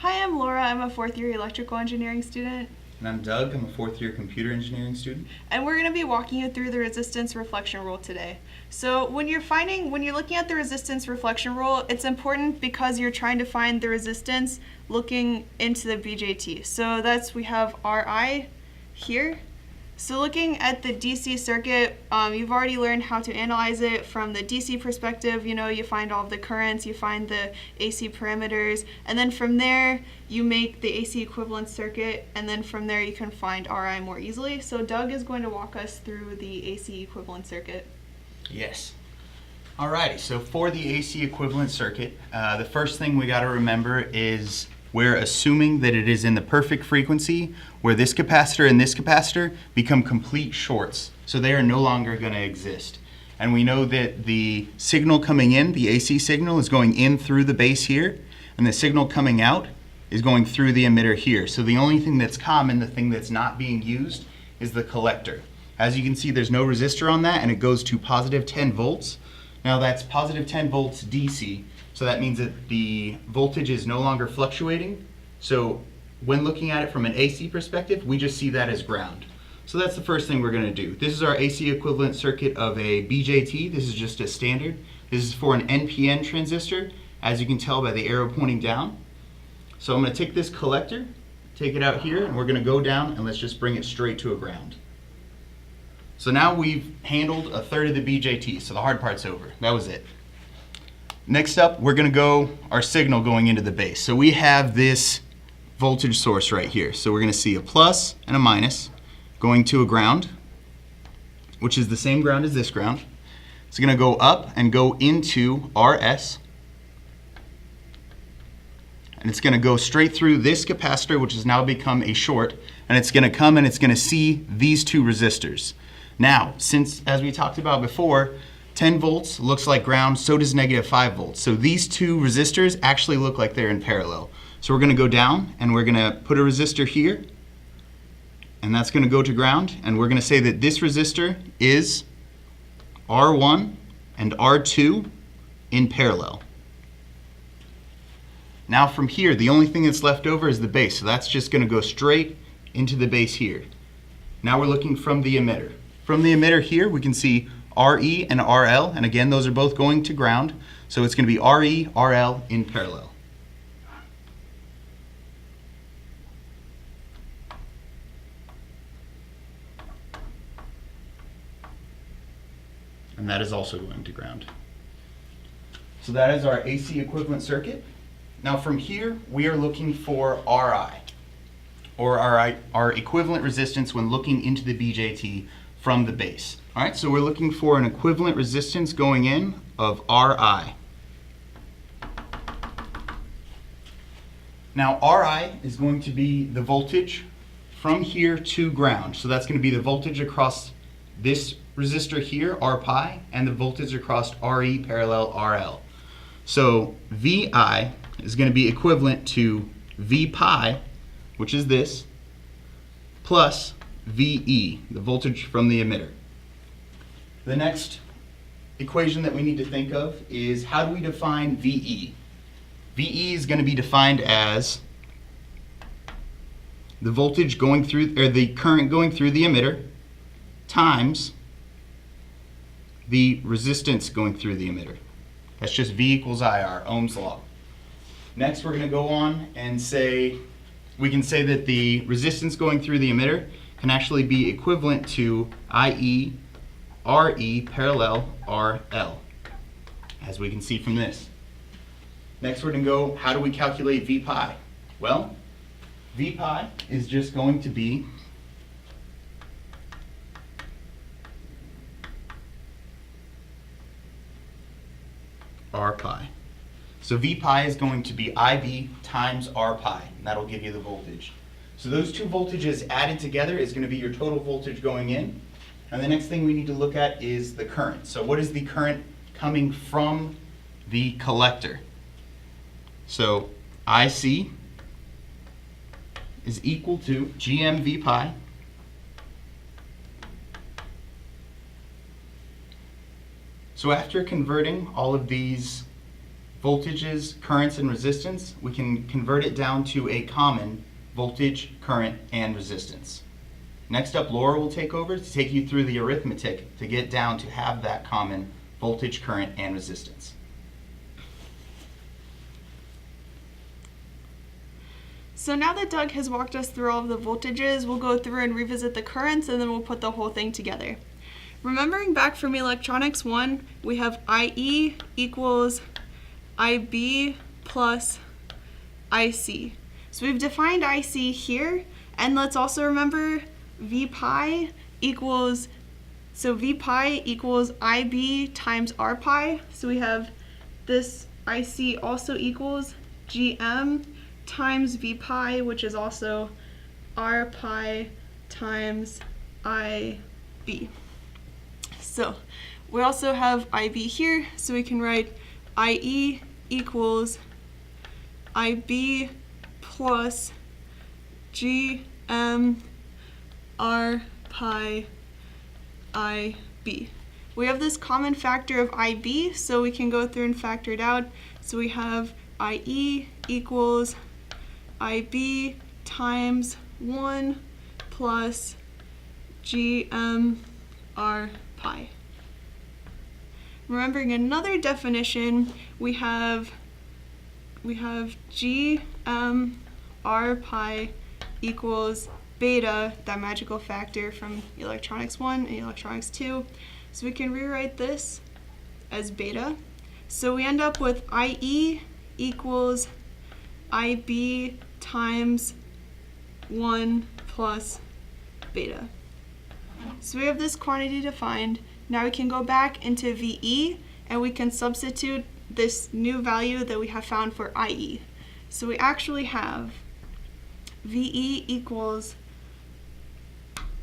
Hi, I'm Laura. I'm a fourth year electrical engineering student. And I'm Doug. I'm a fourth year computer engineering student. And we're going to be walking you through the resistance reflection rule today. So when you're looking at the resistance reflection rule, it's important because you're trying to find the resistance looking into the BJT. So we have Ri here. So looking at the DC circuit, you've already learned how to analyze it from the DC perspective. You find all of the currents, you find the AC parameters, and then from there you make the AC equivalent circuit, and then from there you can find Ri more easily. So Doug is going to walk us through the AC equivalent circuit. Yes. Alrighty, so for the AC equivalent circuit, the first thing we got to remember is we're assuming that it is in the perfect frequency where this capacitor and this capacitor become complete shorts. So they are no longer going to exist. And we know that the signal coming in, the AC signal, is going in through the base here, and the signal coming out is going through the emitter here. So the only thing that's common, the thing that's not being used, is the collector. As you can see, there's no resistor on that, and it goes to positive 10 volts. Now that's positive 10 volts DC. So that means that the voltage is no longer fluctuating. So when looking at it from an AC perspective, we just see that as ground. So that's the first thing we're going to do. This is our AC equivalent circuit of a BJT. This is just a standard. This is for an NPN transistor, as you can tell by the arrow pointing down. So I'm going to take this collector, take it out here, and we're going to go down, and let's just bring it straight to a ground. So now we've handled a third of the BJT, so the hard part's over. That was it. Next up, we're going to go our signal going into the base. So we have this voltage source right here. So we're going to see a plus and a minus going to a ground, which is the same ground as this ground. It's going to go up and go into RS. And it's going to go straight through this capacitor, which has now become a short. And it's going to come and it's going to see these two resistors. Now, since, as we talked about before, 10 volts looks like ground, so does negative 5 volts. So these two resistors actually look like they're in parallel. So we're going to go down and we're going to put a resistor here, and that's going to go to ground, and we're going to say that this resistor is R1 and R2 in parallel. Now from here, the only thing that's left over is the base, so that's just going to go straight into the base here. Now we're looking from the emitter. From the emitter here, we can see RE and RL, and again, those are both going to ground, so it's going to be RE, RL in parallel. And that is also going to ground. So that is our AC equivalent circuit. Now from here, we are looking for RI, or our equivalent resistance when looking into the BJT from the base. All right, so we're looking for an equivalent resistance going in of Ri. Now Ri is going to be the voltage from here to ground. So that's going to be the voltage across this resistor here, R pi, and the voltage across Re parallel RL. So Vi is going to be equivalent to V pi, which is this, plus VE, the voltage from the emitter. The next equation that we need to think of is, how do we define VE? VE is going to be defined as the voltage going through, or the current going through the emitter, times the resistance going through the emitter. That's just V equals IR, Ohm's law. Next, we're going to go on and say, we can say that the resistance going through the emitter can actually be equivalent to IE RE parallel RL, as we can see from this. Next, we're going to go, how do we calculate V pi? Well, V pi is just going to be R pi. So V pi is going to be IB times R pi, and that'll give you the voltage. So those two voltages added together is going to be your total voltage going in. And the next thing we need to look at is the current. So what is the current coming from the collector? So IC is equal to GMV pi So after converting all of these voltages, currents, and resistance, we can convert it down to a common voltage, current, and resistance. Next up, Laura will take over to take you through the arithmetic to get down to have that common voltage, current, and resistance. So now that Doug has walked us through all of the voltages, we'll go through and revisit the currents, and then we'll put the whole thing together. Remembering back from Electronics 1, we have IE equals IB plus IC. So we've defined IC here, and let's also remember V pi equals IB times R pi. So we have this IC also equals GM times V pi, which is also R pi times IB. So we also have IB here, so we can write IE equals IB plus GM R pi IB. We have this common factor of IB, so we can go through and factor it out. So we have IE equals IB times 1 plus GM R pi. Remembering another definition, we have GM R pi equals beta, that magical factor from Electronics 1 and Electronics 2. So we can rewrite this as beta. So we end up with IE equals IB times 1 plus beta. So we have this quantity defined. Now we can go back into VE and we can substitute this new value that we have found for IE. So we actually have VE equals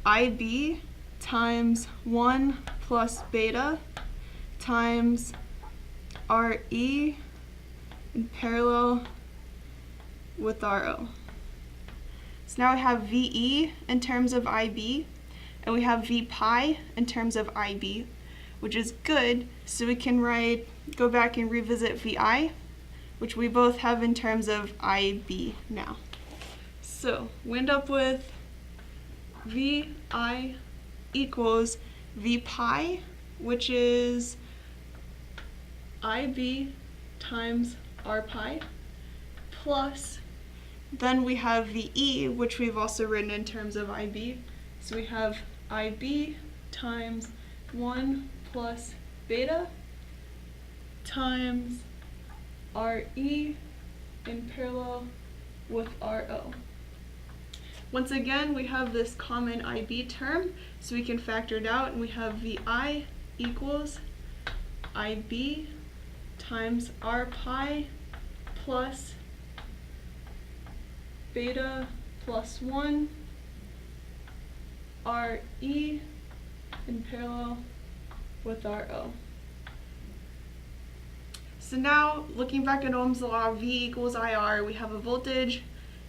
IB times 1 plus beta times RE in parallel with RO. So now we have VE in terms of IB, and we have V pi in terms of IB, which is good, so we can go back and revisit VI, which we both have in terms of IB now. So we end up with VI equals V pi, which is IB times R pi, plus, then we have VE, which we've also written in terms of IB. So we have IB times 1 plus beta times RE in parallel with RO. Once again, we have this common IB term, so we can factor it out, and we have VI equals IB times R pi plus beta plus 1 RE in parallel with RO. So now, looking back at Ohm's law, V equals IR, we have a voltage,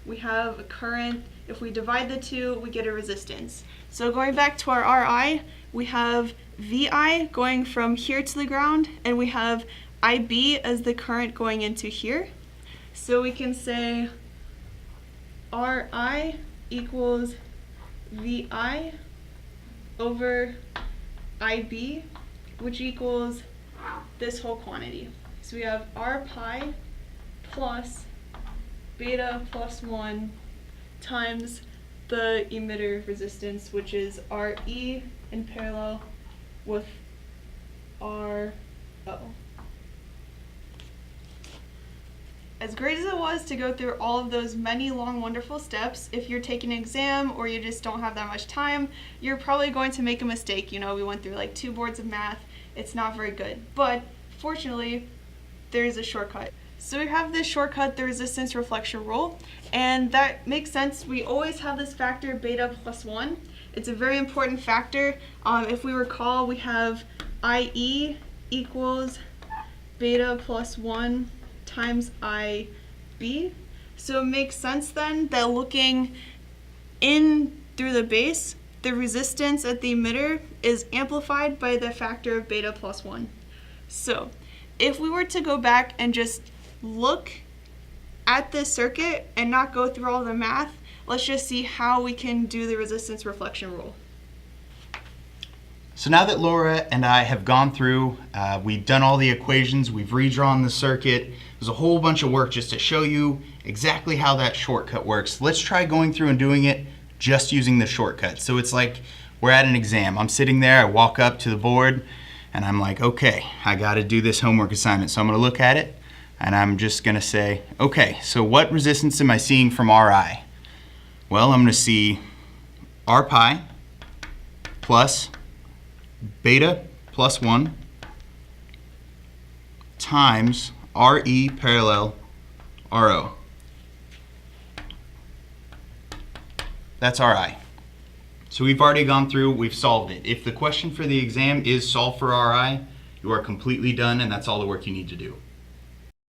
we have a current. If we divide the two, we get a resistance. So going back to our RI, we have VI going from here to the ground, and we have IB as the current going into here. So we can say RI equals VI over IB, which equals this whole quantity. So we have R pi plus beta plus 1 times the emitter resistance, which is RE in parallel with RO. As great as it was to go through all of those many long, wonderful steps, if you're taking an exam or you just don't have that much time, you're probably going to make a mistake. You know, we went through like 2 boards of math. It's not very good. But fortunately, there is a shortcut. So we have this shortcut, the resistance reflection rule, and that makes sense. We always have this factor beta plus 1. It's a very important factor. If we recall, we have IE equals beta plus 1 times IB. So it makes sense then that looking in through the base, the resistance at the emitter is amplified by the factor of beta plus 1. So if we were to go back and just look at this circuit and not go through all the math, let's just see how we can do the resistance reflection rule. So now that Laura and I have gone through, we've done all the equations, we've redrawn the circuit, there's a whole bunch of work just to show you exactly how that shortcut works. Let's try going through and doing it just using the shortcut. So it's like we're at an exam. I'm sitting there, I walk up to the board, and I'm like, okay, I gotta do this homework assignment. So I'm gonna look at it, and I'm just gonna say, okay, so what resistance am I seeing from Ri? Well, I'm gonna see R pi plus beta plus 1 times RE parallel RO. That's Ri. So we've already gone through, we've solved it. If the question for the exam is solve for Ri, you are completely done, and that's all the work you need to do.